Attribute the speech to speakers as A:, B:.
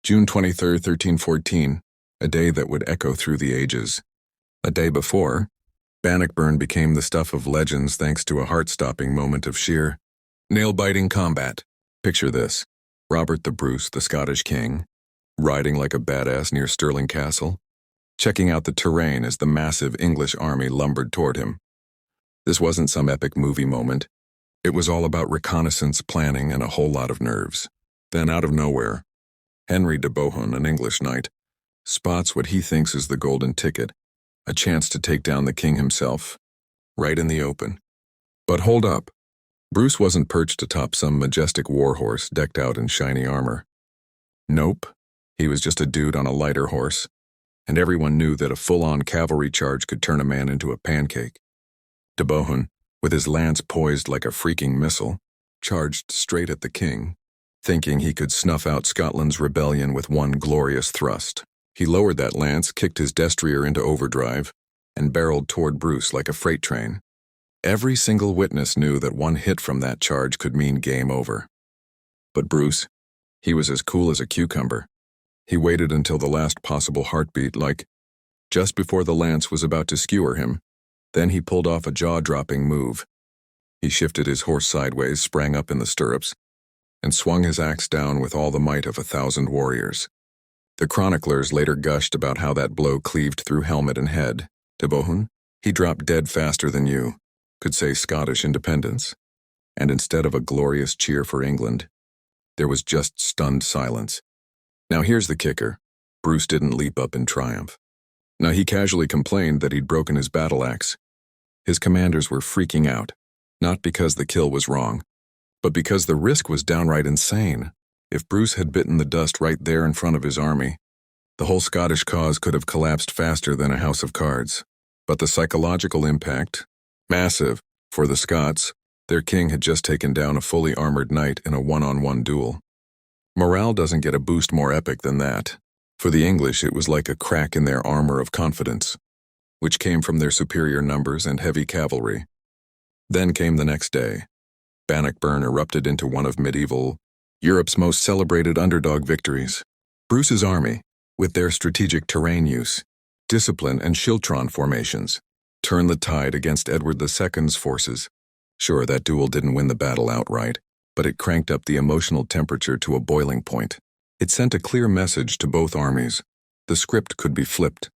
A: June 23, 1314, a day that would echo through the ages. A day before, Bannockburn became the stuff of legends thanks to a heart-stopping moment of sheer, nail-biting combat. Picture this: Robert the Bruce, the Scottish king, riding like a badass near Stirling Castle, checking out the terrain as the massive English army lumbered toward him. This wasn't some epic movie moment. It was all about reconnaissance, planning, and a whole lot of nerves. Then, out of nowhere, Henry de Bohun, an English knight, spots what he thinks is the golden ticket, a chance to take down the king himself, right in the open. But hold up. Bruce wasn't perched atop some majestic warhorse decked out in shiny armor. Nope, he was just a dude on a lighter horse, and everyone knew that a full-on cavalry charge could turn a man into a pancake. De Bohun, with his lance poised like a freaking missile, charged straight at the king, thinking he could snuff out Scotland's rebellion with one glorious thrust. He lowered that lance, kicked his destrier into overdrive, and barreled toward Bruce like a freight train. Every single witness knew that one hit from that charge could mean game over. But Bruce, he was as cool as a cucumber. He waited until the last possible heartbeat, like just before the lance was about to skewer him. Then he pulled off a jaw-dropping move. He shifted his horse sideways, sprang up in the stirrups, and swung his axe down with all the might of 1,000 warriors. The chroniclers later gushed about how that blow cleaved through helmet and head. De Bohun, he dropped dead faster than you could say Scottish independence. And instead of a glorious cheer for England, there was just stunned silence. Now here's the kicker. Bruce didn't leap up in triumph. Now he casually complained that he'd broken his battle axe. His commanders were freaking out, not because the kill was wrong, but because the risk was downright insane. If Bruce had bitten the dust right there in front of his army, the whole Scottish cause could have collapsed faster than a house of cards. But the psychological impact, massive. For the Scots, their king had just taken down a fully armored knight in a one-on-one duel. Morale doesn't get a boost more epic than that. For the English, it was like a crack in their armor of confidence, which came from their superior numbers and heavy cavalry. Then came the next day. Bannockburn erupted into one of medieval Europe's most celebrated underdog victories. Bruce's army, with their strategic terrain use, discipline, and schiltron formations, turned the tide against Edward II's forces. Sure, that duel didn't win the battle outright, but it cranked up the emotional temperature to a boiling point. It sent a clear message to both armies. The script could be flipped.